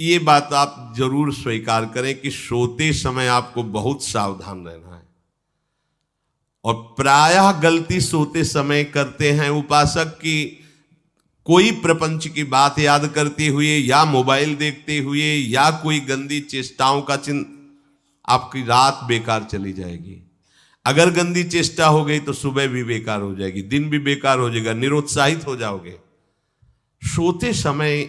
ये बात आप जरूर स्वीकार करें कि सोते समय आपको बहुत सावधान रहना है। और प्रायः गलती सोते समय करते हैं उपासक की, कोई प्रपंच की बात याद करते हुए या मोबाइल देखते हुए या कोई गंदी चेष्टाओं का आपकी रात बेकार चली जाएगी। अगर गंदी चेष्टा हो गई तो सुबह भी बेकार हो जाएगी, दिन भी बेकार हो जाएगा, निरुत्साहित हो जाओगे। सोते समय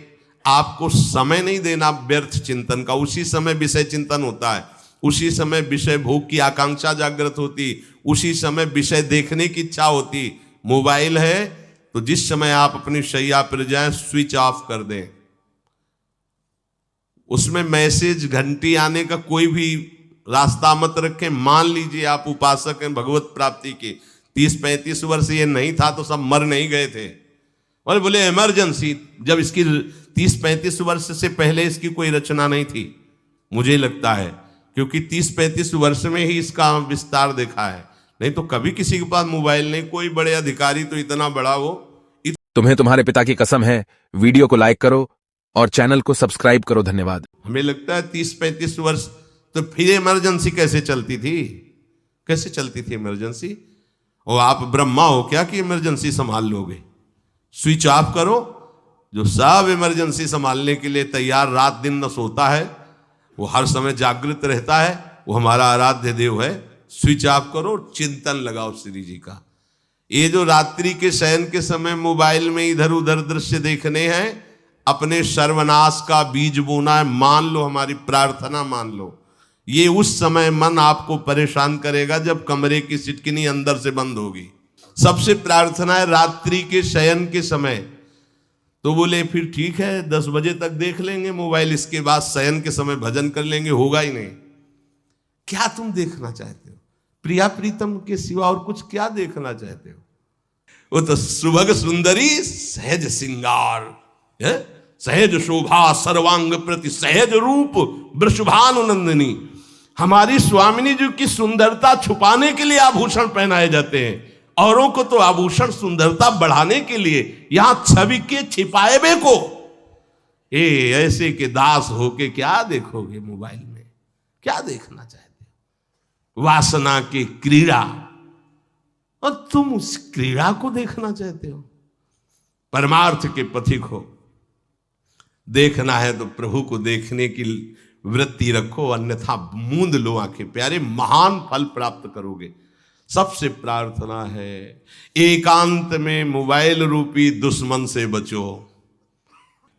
आपको समय नहीं देना व्यर्थ चिंतन का। उसी समय विषय चिंतन होता है, उसी समय विषय भोग की आकांक्षा जागृत होती, उसी समय विषय देखने की इच्छा होती। मोबाइल है तो जिस समय आप अपनी शैया पर जाएं स्विच ऑफ कर दें। उसमें मैसेज घंटी आने का कोई भी रास्ता मत रखें। मान लीजिए आप उपासक हैं भगवत प्राप्ति के, 30-35 वर्ष ये नहीं था तो सब मर नहीं गए थे। और बोले इमरजेंसी, जब इसकी 30-35 वर्ष से पहले इसकी कोई रचना नहीं थी, मुझे लगता है, क्योंकि 30-35 वर्ष में ही इसका विस्तार देखा है। नहीं तो कभी किसी के पास मोबाइल नहीं। कोई बड़े अधिकारी तो इतना बड़ा वो। तुम्हें तुम्हारे पिता की कसम है, वीडियो को लाइक करो और चैनल को सब्सक्राइब करो। धन्यवाद। हमें लगता है 30-35 वर्ष तो फिर इमरजेंसी कैसे चलती थी? कैसे चलती थी इमरजेंसी? और आप ब्रह्मा हो क्या कि इमरजेंसी संभाल लोगे? स्विच ऑफ करो। जो सब इमरजेंसी संभालने के लिए तैयार रात दिन न सोता है, वो हर समय जागृत रहता है, वो हमारा आराध्य देव है। स्विच ऑफ करो, चिंतन लगाओ श्री जी का। ये जो रात्रि के शयन के समय मोबाइल में इधर उधर दृश्य देखने हैं, अपने सर्वनाश का बीज बोना है। मान लो, हमारी प्रार्थना मान लो, ये उस समय मन आपको परेशान करेगा जब कमरे की सिटकिनी अंदर से बंद होगी। सबसे प्रार्थना है रात्रि के शयन के समय। तो बोले फिर ठीक है 10 बजे तक देख लेंगे मोबाइल, इसके बाद शयन के समय भजन कर लेंगे। होगा ही नहीं। क्या तुम देखना चाहते हो? प्रिया प्रीतम के सिवा और कुछ क्या देखना चाहते हो? वो तो सुभग सुंदरी सहज सिंगार, सहज शोभा सर्वांग प्रति सहज रूप वृषभानुनंदिनी। हमारी स्वामिनी जी की सुंदरता छुपाने के लिए आभूषण पहनाए जाते हैं, औरों को तो आभूषण सुंदरता बढ़ाने के लिए। यहां छवि के छिपाए बे को ऐसे के दास होके क्या देखोगे मोबाइल में? क्या देखना चाहते हो? वासना की क्रीड़ा, और तुम उस क्रीड़ा को देखना चाहते हो? परमार्थ के पथिक हो। देखना है तो प्रभु को देखने की वृत्ति रखो, अन्यथा मूंद लो आंखें। प्यारे, महान फल प्राप्त करोगे। सबसे प्रार्थना है एकांत में मोबाइल रूपी दुश्मन से बचो।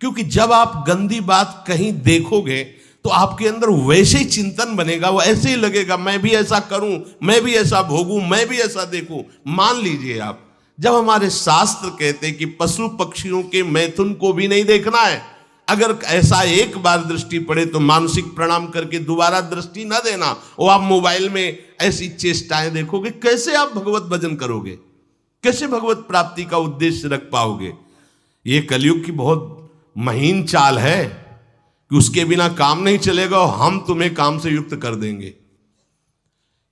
क्योंकि जब आप गंदी बात कहीं देखोगे तो आपके अंदर वैसे ही चिंतन बनेगा, वो ऐसे ही लगेगा मैं भी ऐसा करूं, मैं भी ऐसा भोगूं, मैं भी ऐसा देखूं। मान लीजिए आप, जब हमारे शास्त्र कहते हैं कि पशु पक्षियों के मैथुन को भी नहीं देखना है, अगर ऐसा एक बार दृष्टि पड़े तो मानसिक प्रणाम करके दोबारा दृष्टि ना देना। और आप मोबाइल में ऐसी चेष्टाएं देखोगे, कैसे आप भगवत भजन करोगे? कैसे भगवत प्राप्ति का उद्देश्य रख पाओगे? ये कलयुग की बहुत महीन चाल है कि उसके बिना काम नहीं चलेगा और हम तुम्हें काम से युक्त कर देंगे।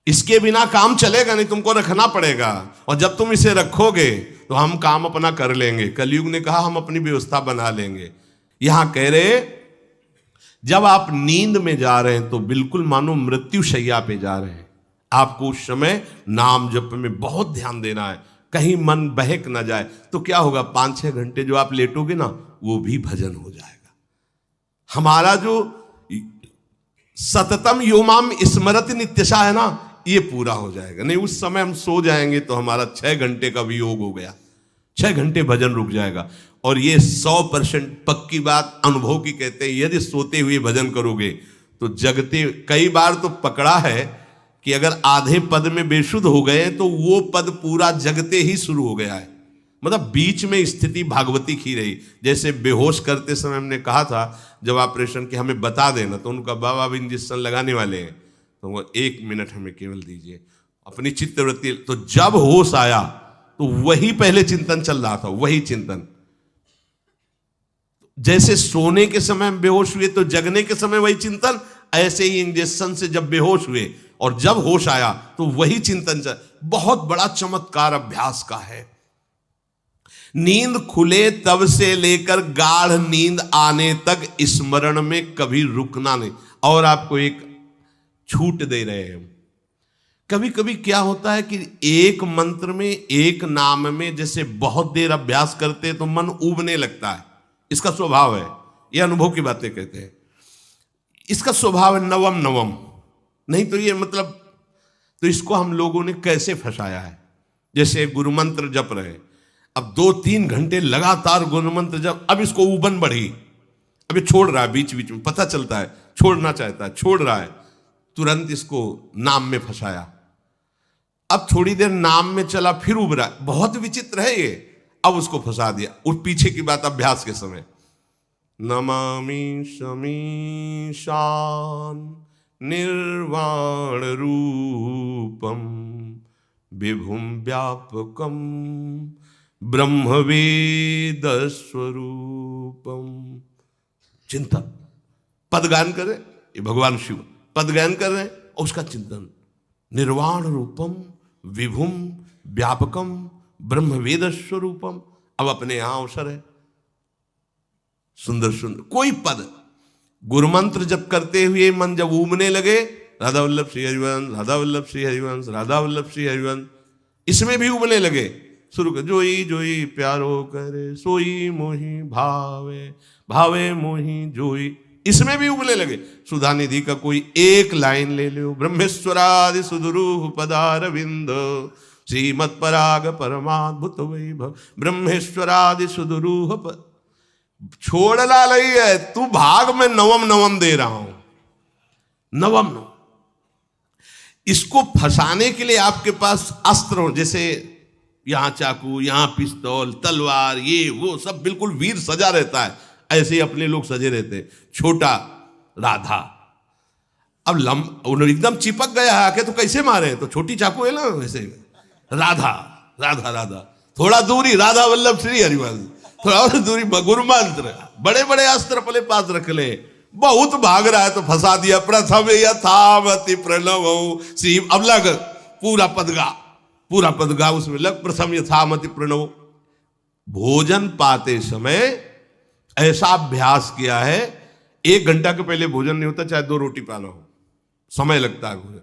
इसके बिना काम चलेगा नहीं, तुमको रखना पड़ेगा। और जब तुम इसे रखोगे तो हम काम अपना कर लेंगे। कलयुग ने कहा हम अपनी व्यवस्था बना लेंगे। यहां कह रहे जब आप नींद में जा रहे हैं तो बिल्कुल मानो मृत्यु शैया पे जा रहे हैं। आपको उस समय नाम जप में बहुत ध्यान देना है, कहीं मन बहक ना जाए। तो क्या होगा, 5-6 घंटे जो आप लेटोगे ना, वो भी भजन हो जाएगा। हमारा जो सततम योमाम स्मरति नित्यशा है ना, ये पूरा हो जाएगा। नहीं, उस समय हम सो जाएंगे तो हमारा 6 घंटे का वियोग हो गया, 6 घंटे भजन रुक जाएगा। और ये 100% पक्की बात अनुभव की कहते हैं, यदि सोते हुए भजन करोगे तो जगते। कई बार तो पकड़ा है कि अगर आधे पद में बेशुद्ध हो गए तो वो पद पूरा जगते ही शुरू हो गया है। मतलब बीच में स्थिति भागवती की रही। जैसे बेहोश करते समय हमने कहा था जब ऑपरेशन के हमें बता देना, तो उनका बाबा अब इंजेक्शन लगाने वाले हैं तो वो 1 मिनट हमें केवल दीजिए, अपनी चित्तवृत्ति। तो जब होश आया तो वही पहले चिंतन चल रहा था, वही चिंतन। जैसे सोने के समय बेहोश हुए तो जगने के समय वही चिंतन, ऐसे ही इंजेक्शन से जब बेहोश हुए और जब होश आया तो वही चिंतन चल। बहुत बड़ा चमत्कार अभ्यास का है। नींद खुले तब से लेकर गाढ़ नींद आने तक स्मरण में कभी रुकना नहीं। और आपको एक छूट दे रहे हैं। कभी कभी क्या होता है कि एक मंत्र में, एक नाम में जैसे बहुत देर अभ्यास करते हैं तो मन उबने लगता है। इसका स्वभाव है, ये अनुभव की बातें कहते हैं। इसका स्वभाव है नवम नवम, नहीं तो ये मतलब, तो इसको हम लोगों ने कैसे फंसाया है। जैसे गुरु मंत्र जप रहे, अब 2-3 घंटे लगातार गुरु मंत्र जप, अब इसको उबन बढ़ी, अब ये छोड़ रहा है, बीच बीच में पता चलता है छोड़ना चाहता है, छोड़ रहा है, तुरंत इसको नाम में फंसाया। अब थोड़ी देर नाम में चला, फिर उब रहा है, बहुत विचित्र है ये, अब उसको फंसा दिया। और पीछे की बात अभ्यास के समय, नमामि शमीशान निर्वाण रूपम विभुम व्यापकम ब्रह्मवेद स्वरूपम। चिंतन, पदगान कर रहे, ये भगवान शिव पदगान कर रहे हैं और उसका चिंतन, निर्वाण रूपम विभुम व्यापकम ब्रह्मवेद स्वरूपम। अब अपने यहां अवसर है, सुंदर सुंदर कोई पद गुरुमंत्र जब करते हुए मन जब उबने लगे, राधा वल्लभ श्री हरिवंश, राधा वल्लभ श्री हरिवंश, राधा वल्लभ श्री हरिवंश, इसमें भी उबने लगे, शुरू कर, जोई जोई प्यारो करे सोई मोही भावे, भावे मोही जोई, इसमें भी उबने लगे। सुधा निधि का कोई एक लाइन ले लो, ब्रह्मेश्वरादि सुदुरूह पदारविंद श्रीमत् पराग परमाद्भुत वैभव, ब्रह्मेश्वरादि सुदुरूह छोड़ना नहीं है, तू भाग में नवम नवम दे रहा हूं, नवम नवम। इसको फंसाने के लिए आपके पास अस्त्र हो, जैसे यहां चाकू, यहां पिस्तौल, तलवार, ये वो सब बिल्कुल वीर सजा रहता है, ऐसे ही अपने लोग सजे रहते। छोटा राधा, अब एकदम चिपक गया है आके, तो कैसे मारे, तो छोटी चाकू है ना, वैसे राधा राधा राधा, थोड़ा दूरी राधा वल्लभ श्री हरिवंश, थोड़ा और दूरी गुरु मंत्र, बड़े बड़े अस्त्र अपने पास रख ले। बहुत भाग रहा है तो फंसा दिया। प्रथम यथावति प्रणव श्री, अब लग पूरा पदगा, पूरा पदगा उसमें लग, प्रथम यथामति प्रणव। भोजन पाते समय ऐसा अभ्यास किया है, 1 घंटा के पहले भोजन नहीं होता, चाहे 2 रोटी पाना हो, समय लगता है भोजन,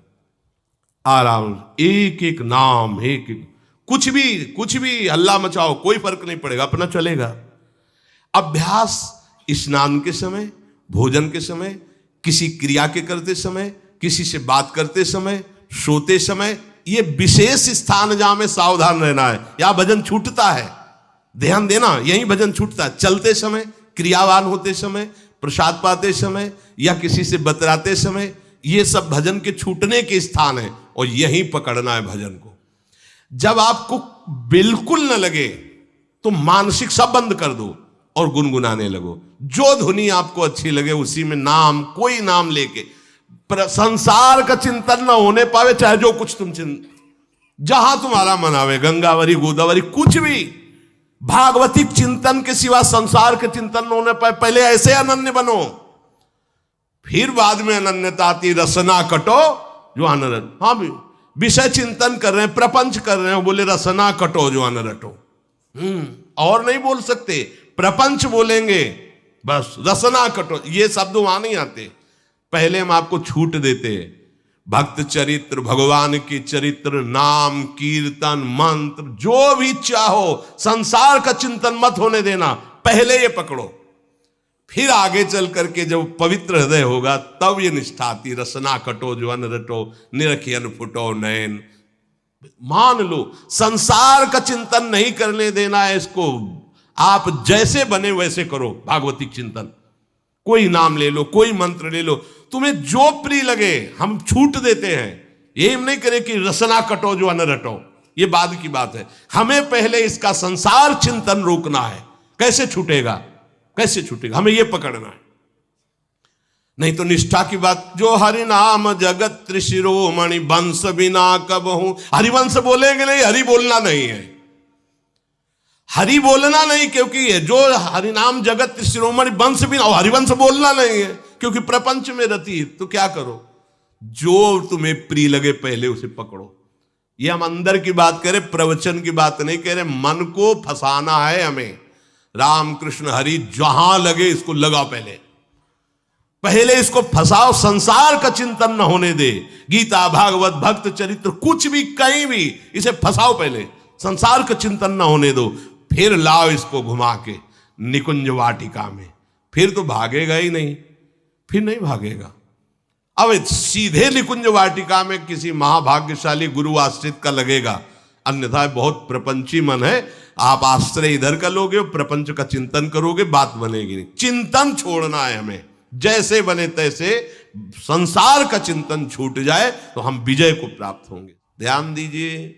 आराम, एक एक नाम, एक एक, कुछ भी हल्ला मचाओ, कोई फर्क नहीं पड़ेगा, अपना चलेगा। अभ्यास स्नान के समय, भोजन के समय, किसी क्रिया के करते समय, किसी से बात करते समय, सोते समय, ये विशेष स्थान जहां में सावधान रहना है। यहां भजन छूटता है, ध्यान देना, यही भजन छूटता है। चलते समय, क्रियावान होते समय, प्रसाद पाते समय या किसी से बतराते समय, ये सब भजन के छूटने के स्थान है और यही पकड़ना है भजन को। जब आपको बिल्कुल न लगे तो मानसिक सब बंद कर दो और गुनगुनाने लगो। जो धुनी आपको अच्छी लगे उसी में नाम, कोई नाम लेके, संसार का चिंतन ना होने पावे, चाहे जो कुछ तुम जहां तुम्हारा मन आवे, गंगावरी गोदावरी, कुछ भी, भागवतिक चिंतन के सिवा संसार के चिंतन न होने पाए। पहले ऐसे अनन्य बनो, फिर बाद में अनन्यता आती, रसना कटो जो अनरट। हाँ भी विषय चिंतन कर रहे हैं, प्रपंच कर रहे हैं, बोले रसना कटो जो अनरटो, और नहीं बोल सकते, प्रपंच बोलेंगे बस, रसना कटो, ये शब्द वहां नहीं आते। पहले हम आपको छूट देते, भक्त चरित्र, भगवान की चरित्र, नाम, कीर्तन, मंत्र, जो भी चाहो, संसार का चिंतन मत होने देना, पहले ये पकड़ो। फिर आगे चल करके जब पवित्र हृदय होगा तब ये निष्ठा आती, रसना कटो जो अन रटो, निरखियन फुटो नयन। मान लो संसार का चिंतन नहीं करने देना है इसको, आप जैसे बने वैसे करो भागवतिक चिंतन। कोई नाम ले लो, कोई मंत्र ले लो, तुम्हें जो प्रिय लगे, हम छूट देते हैं। ये हम नहीं करें कि रसना कटो जो अन रटो, ये बाद की बात है। हमें पहले इसका संसार चिंतन रोकना है। कैसे छूटेगा, कैसे छूटेगा, हमें यह पकड़ना है। नहीं तो निष्ठा की बात, जो हरि नाम जगत त्रिशिरोमणि वंश बिना कबहू, हरिवंश बोलेंगे नहीं, हरि बोलना नहीं है, हरि बोलना नहीं, क्योंकि जो हरिनाम जगत त्रिशिरोमणि वंश बिना, हरिवंश बोलना नहीं है क्योंकि प्रपंच में रति। तो क्या करो, जो तुम्हें प्रिय लगे पहले उसे पकड़ो। ये हम अंदर की बात करें, प्रवचन की बात नहीं कह रहे। मन को फंसाना है हमें। राम कृष्ण हरि जहां लगे इसको लगा, पहले इसको फंसाओ, संसार का चिंतन न होने दे। गीता भागवत भक्त चरित्र कुछ भी कहीं भी इसे फंसाओ, पहले संसार का चिंतन न होने दो, फिर लाओ इसको घुमा के निकुंज वाटिका में। फिर तो भागेगा ही नहीं, फिर नहीं भागेगा। अब सीधे निकुंज वाटिका में किसी महाभाग्यशाली गुरु आश्रित का लगेगा, अन्यथा बहुत प्रपंची मन है। आप आश्रय इधर का लोगे, प्रपंच का चिंतन करोगे, बात बनेगी नहीं। चिंतन छोड़ना है हमें, जैसे बने तैसे संसार का चिंतन छूट जाए तो हम विजय को प्राप्त होंगे। ध्यान दीजिए,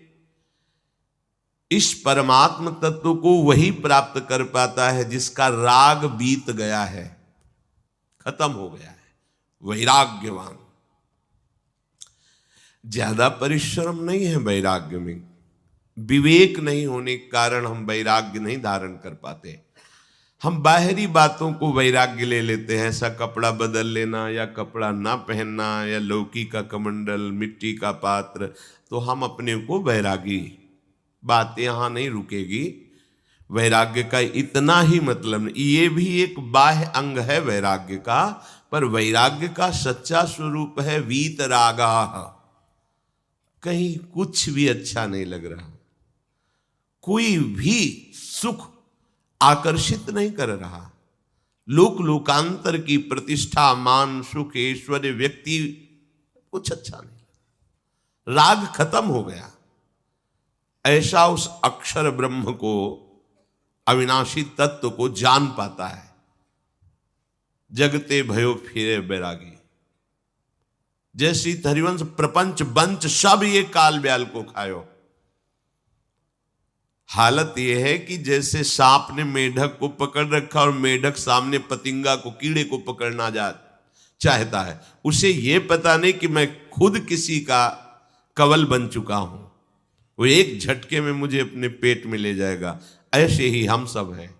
इस परमात्म तत्व को वही प्राप्त कर पाता है जिसका राग बीत गया है, खत्म हो गया है, वैराग्यवान। ज्यादा परिश्रम नहीं है वैराग्य में, विवेक नहीं होने के कारण हम वैराग्य नहीं धारण कर पाते। हम बाहरी बातों को वैराग्य ले लेते हैं, ऐसा कपड़ा बदल लेना या कपड़ा ना पहनना या लौकी का कमंडल, मिट्टी का पात्र, तो हम अपने को वैरागी। बात यहां नहीं रुकेगी। वैराग्य का इतना ही मतलब नहीं, ये भी एक बाह्य अंग है वैराग्य का, पर वैराग्य का सच्चा स्वरूप है वीतरागा। कहीं कुछ भी अच्छा नहीं लग रहा, कोई भी सुख आकर्षित नहीं कर रहा, लोक लोकांतर की प्रतिष्ठा, मान, सुख, ऐश्वर्य, व्यक्ति, कुछ अच्छा नहीं। राग खत्म हो गया। ऐसा उस अक्षर ब्रह्म को, अविनाशी तत्व को जान पाता है। जगते भयो फिरे बैरागी। जैसी हरिवंश प्रपंच बंच सब ये काल ब्याल को खायो। हालत यह है कि जैसे सांप ने मेढक को पकड़ रखा और मेढक सामने पतिंगा को, कीड़े को पकड़ना चाहता है। उसे यह पता नहीं कि मैं खुद किसी का कवल बन चुका हूं, वो एक झटके में मुझे अपने पेट में ले जाएगा। ऐसे ही हम सब हैं,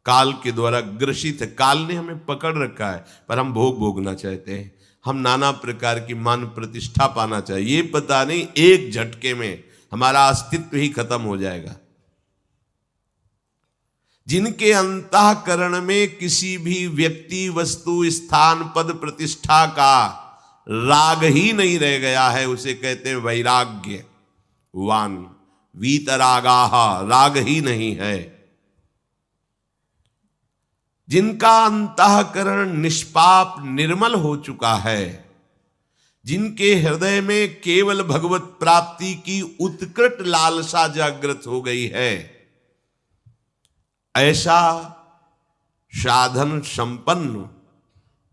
काल के द्वारा ग्रसित है। काल ने हमें पकड़ रखा है, पर हम भोग भोगना चाहते हैं। हम नाना प्रकार की मान प्रतिष्ठा पाना चाहिए, ये पता नहीं एक झटके में हमारा अस्तित्व ही खत्म हो जाएगा। जिनके अंतःकरण में किसी भी व्यक्ति, वस्तु, स्थान, पद, प्रतिष्ठा का राग ही नहीं रह गया है, उसे कहते हैं वैराग्यवान। वीतरागाः, राग ही नहीं है। जिनका अंतःकरण निष्पाप निर्मल हो चुका है, जिनके हृदय में केवल भगवत प्राप्ति की उत्कट लालसा जागृत हो गई है, ऐसा साधन संपन्न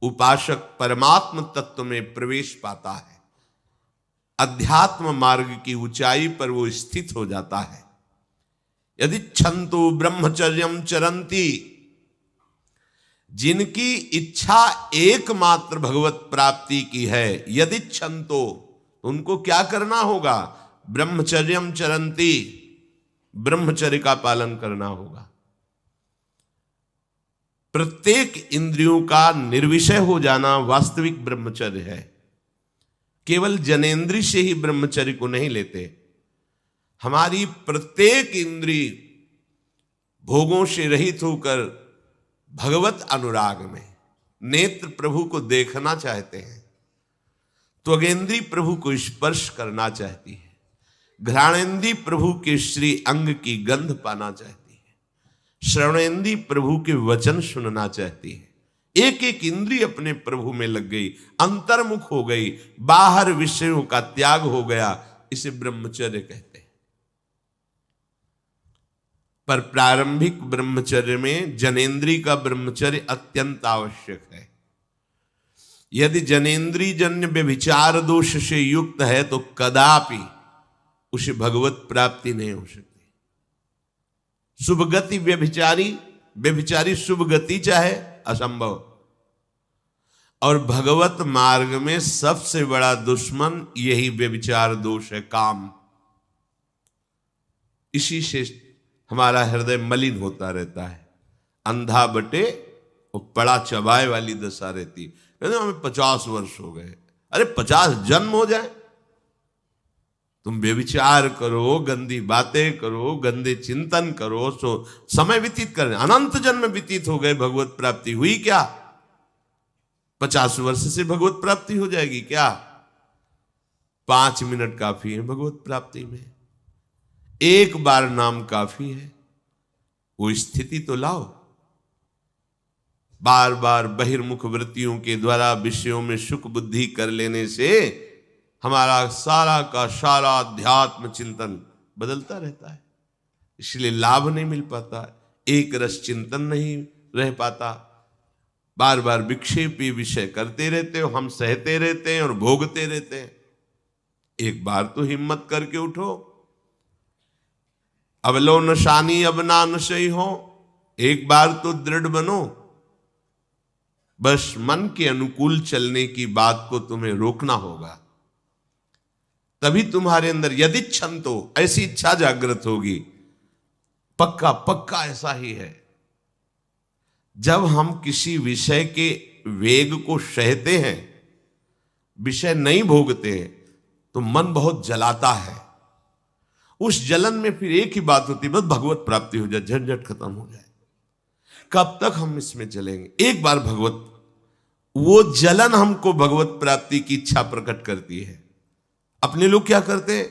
उपासक परमात्म तत्व में प्रवेश पाता है। अध्यात्म मार्ग की ऊंचाई पर वो स्थित हो जाता है। यदि छंतु ब्रह्मचर्यम चरंती, जिनकी इच्छा एकमात्र भगवत प्राप्ति की है, यदि छंतो, उनको क्या करना होगा? ब्रह्मचर्यम चरंती, ब्रह्मचर्य का पालन करना होगा। प्रत्येक इंद्रियों का निर्विषय हो जाना वास्तविक ब्रह्मचर्य है। केवल जनेंद्रिय से ही ब्रह्मचर्य को नहीं लेते। हमारी प्रत्येक इंद्रिय भोगों से रहित होकर भगवत अनुराग में, नेत्र प्रभु को देखना चाहते हैं, त्वगेंद्री प्रभु को स्पर्श करना चाहती है, घ्राणेंद्री प्रभु के श्री अंग की गंध पाना चाहती है, श्रवणेंद्री प्रभु के वचन सुनना चाहती है। एक एक इंद्रिय अपने प्रभु में लग गई, अंतर्मुख हो गई, बाहर विषयों का त्याग हो गया। इसे ब्रह्मचर्य कहते हैं। पर प्रारंभिक ब्रह्मचर्य में जनेंद्रिय का ब्रह्मचर्य अत्यंत आवश्यक है। यदि जनेंद्रिय जन्य व्यभिचार दोष से युक्त है तो कदापि उसे भगवत प्राप्ति नहीं हो सकती। शुभ गति व्यभिचारी शुभ गति चाहे असंभव। और भगवत मार्ग में सबसे बड़ा दुश्मन यही व्यभिचार दोष है, काम। इसी से हमारा हृदय मलिन होता रहता है। अंधा बटे वो पड़ा चबाए वाली दशा रहती। कहते हमें 50 वर्ष हो गए। अरे 50 जन्म हो जाए तुम व्यभिचार करो, गंदी बातें करो, गंदे चिंतन करो, सो समय व्यतीत कर, अनंत जन्म व्यतीत हो गए, भगवत प्राप्ति हुई क्या? 50 वर्ष से भगवत प्राप्ति हो जाएगी क्या? 5 मिनट काफी है भगवत प्राप्ति में, एक बार नाम काफी है। वो स्थिति तो लाओ। बार बार बहिर्मुख वृत्तियों के द्वारा विषयों में सुख बुद्धि कर लेने से हमारा सारा का सारा अध्यात्म चिंतन बदलता रहता है, इसलिए लाभ नहीं मिल पाता, एक रस चिंतन नहीं रह पाता। बार बार विक्षेपी विषय करते रहते हो, हम सहते रहते हैं और भोगते रहते हैं। एक बार तो हिम्मत करके उठो, अब लो नशानी अब ना नशई हो, एक बार तो दृढ़ बनो। बस मन के अनुकूल चलने की बात को तुम्हें रोकना होगा, तभी तुम्हारे अंदर यदि क्षण तो ऐसी इच्छा जागृत होगी। पक्का पक्का ऐसा ही है, जब हम किसी विषय के वेग को सहते हैं, विषय नहीं भोगते हैं, तो मन बहुत जलाता है। उस जलन में फिर एक ही बात होती है, बस भगवत प्राप्ति हो जाए, झंझट खत्म हो जाए। कब तक हम इसमें चलेंगे? एक बार भगवत, वो जलन हमको भगवत प्राप्ति की इच्छा प्रकट करती है। अपने लोग क्या करते हैं,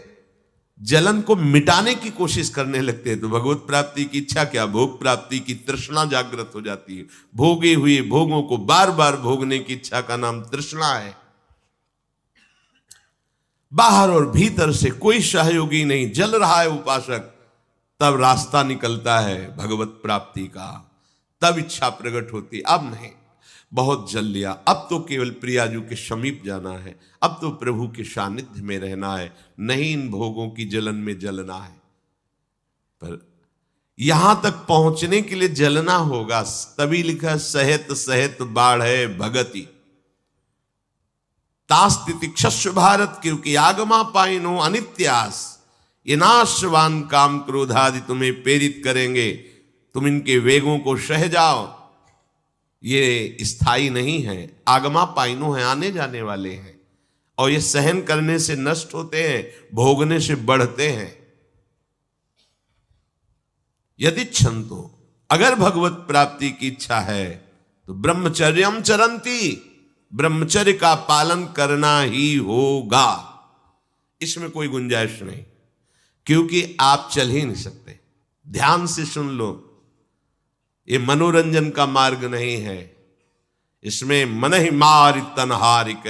जलन को मिटाने की कोशिश करने लगते हैं, तो भगवत प्राप्ति की इच्छा क्या, भोग प्राप्ति की तृष्णा जागृत हो जाती है। भोगे हुए भोगों को बार बार भोगने की इच्छा का नाम तृष्णा है। बाहर और भीतर से कोई सहयोगी नहीं, जल रहा है उपासक, तब रास्ता निकलता है भगवत प्राप्ति का, तब इच्छा प्रकट होती। अब नहीं, बहुत जल लिया, अब तो केवल प्रियाजू के समीप जाना है, अब तो प्रभु के सानिध्य में रहना है, नहीं इन भोगों की जलन में जलना है। पर यहां तक पहुंचने के लिए जलना होगा, तभी लिखा सहित सहित बाढ़ है भगति तास्तिति क्षस्व भारत, क्योंकि आगमा पाइनो अनित्यास, ये नाशवान काम क्रोधादि तुम्हें प्रेरित करेंगे, तुम इनके वेगों को सह जाओ, ये स्थायी नहीं है। आगमा पाइनो है, आने जाने वाले हैं, और ये सहन करने से नष्ट होते हैं, भोगने से बढ़ते हैं। यदि क्षंतो, अगर भगवत प्राप्ति की इच्छा है तो ब्रह्मचर्यम चरंती, ब्रह्मचर्य का पालन करना ही होगा, इसमें कोई गुंजाइश नहीं, क्योंकि आप चल ही नहीं सकते। ध्यान से सुन लो, ये मनोरंजन का मार्ग नहीं है, इसमें मन ही मार तनहारिक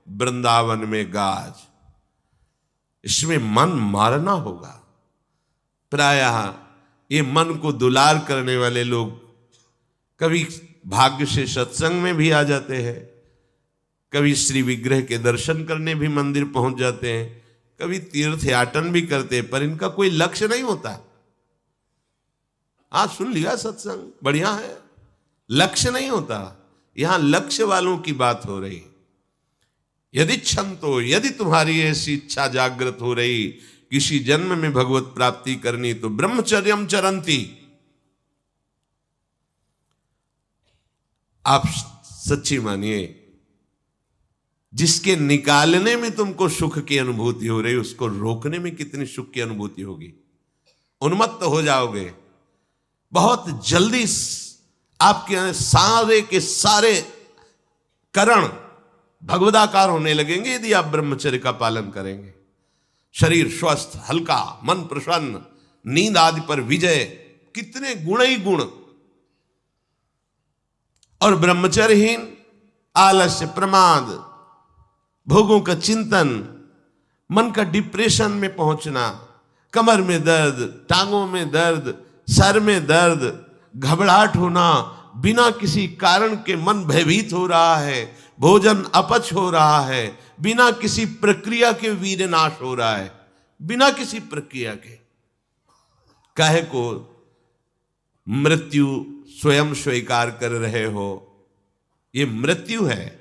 वृंदावन में गाज, इसमें मन मारना होगा। प्रायः ये मन को दुलार करने वाले लोग कभी भाग्य से सत्संग में भी आ जाते हैं, कभी श्री विग्रह के दर्शन करने भी मंदिर पहुंच जाते हैं, कभी तीर्थ याटन भी करते हैं, पर इनका कोई लक्ष्य नहीं होता। आज सुन लिया सत्संग, बढ़िया है, लक्ष्य नहीं होता। यहां लक्ष्य वालों की बात हो रही। यदि क्षण तो, यदि तुम्हारी ऐसी इच्छा जागृत हो रही किसी जन्म में भगवत प्राप्ति करनी, तो ब्रह्मचर्यम चरंती, आप सच्ची मानिए, जिसके निकालने में तुमको सुख की अनुभूति हो रही, उसको रोकने में कितनी सुख की अनुभूति होगी। उन्मत्त हो जाओगे, बहुत जल्दी आपके सारे के सारे करण भगवदाकार होने लगेंगे यदि आप ब्रह्मचर्य का पालन करेंगे। शरीर स्वस्थ, हल्का, मन प्रसन्न, नींद आदि पर विजय, कितने गुण ही गुण। और ब्रह्मचर्यहीन आलस्य, प्रमाद, भोगों का चिंतन, मन का डिप्रेशन में पहुंचना, कमर में दर्द, टांगों में दर्द, सर में दर्द, घबराहट होना, बिना किसी कारण के मन भयभीत हो रहा है, भोजन अपच हो रहा है, बिना किसी प्रक्रिया के वीर नाश हो रहा है, बिना किसी प्रक्रिया के। काहे को मृत्यु स्वयं स्वीकार कर रहे हो, ये मृत्यु है।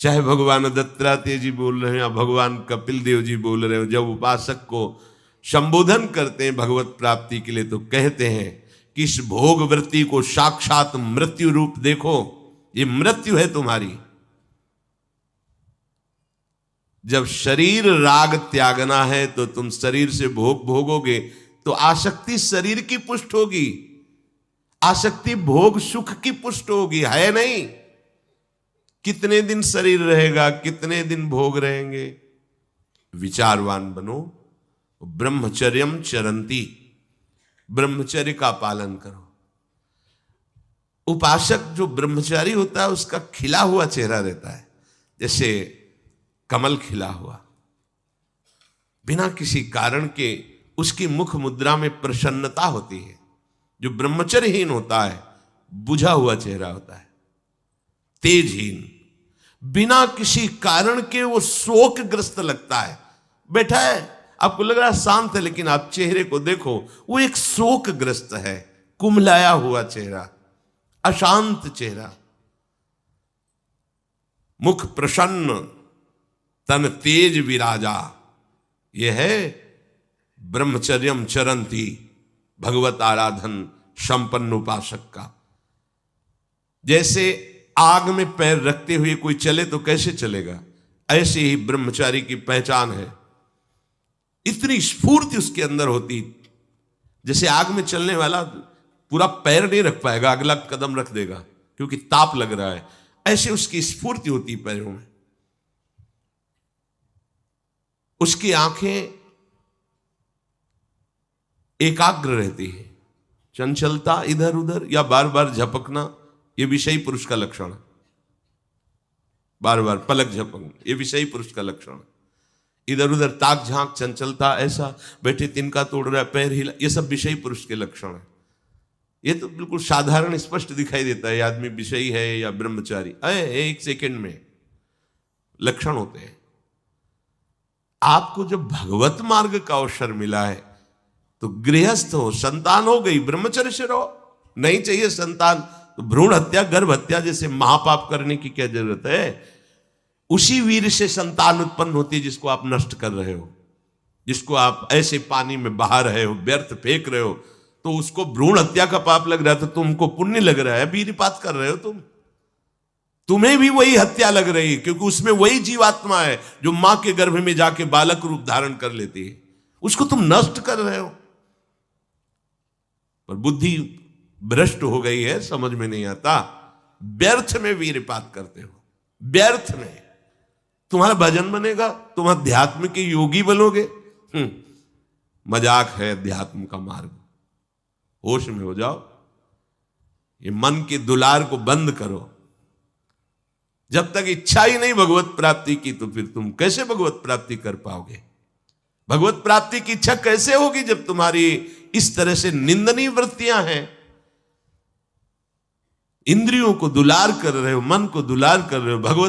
चाहे भगवान दत्तात्रेय जी बोल रहे हैं या भगवान कपिल देव जी बोल रहे हो, जब उपासक को संबोधन करते हैं भगवत प्राप्ति के लिए, तो कहते हैं कि इस भोग वृत्ति को साक्षात मृत्यु रूप देखो, ये मृत्यु है तुम्हारी। जब शरीर राग त्यागना है तो तुम शरीर से भोग भोगोगे तो आसक्ति शरीर की पुष्ट होगी, आसक्ति भोग सुख की पुष्ट होगी, है नहीं। कितने दिन शरीर रहेगा, कितने दिन भोग रहेंगे। विचारवान बनो, ब्रह्मचर्यम चरंती, ब्रह्मचर्य का पालन करो। उपासक जो ब्रह्मचारी होता है उसका खिला हुआ चेहरा रहता है, जैसे कमल खिला हुआ, बिना किसी कारण के उसकी मुख मुद्रा में प्रसन्नता होती है। जो ब्रह्मचर्यहीन होता है बुझा हुआ चेहरा होता है, तेजहीन, बिना किसी कारण के वो शोकग्रस्त लगता है। बैठा है, आपको लग रहा है शांत है, लेकिन आप चेहरे को देखो, वो एक शोकग्रस्त है, कुम्हलाया हुआ चेहरा, अशांत चेहरा। मुख प्रसन्न, तन तेज विराजा, यह है ब्रह्मचर्यम चरंती, भगवत आराधन संपन्न उपासक का। जैसे आग में पैर रखते हुए कोई चले तो कैसे चलेगा, ऐसे ही ब्रह्मचारी की पहचान है। इतनी स्फूर्ति उसके अंदर होती, जैसे आग में चलने वाला पूरा पैर नहीं रख पाएगा, अगला कदम रख देगा क्योंकि ताप लग रहा है, ऐसे उसकी स्फूर्ति होती पैरों में। उसकी आंखें एकाग्र रहती है, चंचलता इधर उधर या बार बार झपकना, यह विषयी पुरुष का लक्षण है। बार बार पलक झपकना, यह विषयी पुरुष का लक्षण है। इधर उधर ताक झांक, चंचलता, ऐसा बैठे तिनका तोड़ रहा है, पैर हिला, यह सब विषयी पुरुष के लक्षण है। यह तो बिल्कुल साधारण स्पष्ट दिखाई देता है आदमी विषयी है या ब्रह्मचारी, एक सेकंड में लक्षण होते हैं। आपको जब भगवत मार्ग का अवसर मिला है तो गृहस्थ हो, संतान हो गई, ब्रह्मचर्य से रहो। नहीं चाहिए संतान तो भ्रूण हत्या, गर्भ हत्या जैसे महापाप करने की क्या जरूरत है। उसी वीर से संतान उत्पन्न होती है जिसको आप नष्ट कर रहे हो, जिसको आप ऐसे पानी में बहा रहे हो, व्यर्थ फेंक रहे हो, तो उसको भ्रूण हत्या का पाप लग रहा है, तो तुमको पुण्य लग रहा है, वीरपात कर रहे हो तुम्हें भी वही हत्या लग रही है, क्योंकि उसमें वही जीवात्मा है जो मां के गर्भ में जाके बालक रूप धारण कर लेती है, उसको तुम नष्ट कर रहे हो। पर बुद्धि भ्रष्ट हो गई है, समझ में नहीं आता, व्यर्थ में वीरपात करते हो, व्यर्थ में। तुम्हारा भजन बनेगा, तुम अध्यात्म के योगी बनोगे, मजाक है अध्यात्म का मार्ग। होश में हो जाओ, ये मन के दुलार को बंद करो। जब तक इच्छा ही नहीं भगवत प्राप्ति की, तो फिर तुम कैसे भगवत प्राप्ति कर पाओगे। भगवत प्राप्ति की इच्छा कैसे होगी जब तुम्हारी इस तरह से निंदनीय वृत्तियां हैं। इंद्रियों को दुलार कर रहे हो, मन को दुलार कर रहे हो, भगवत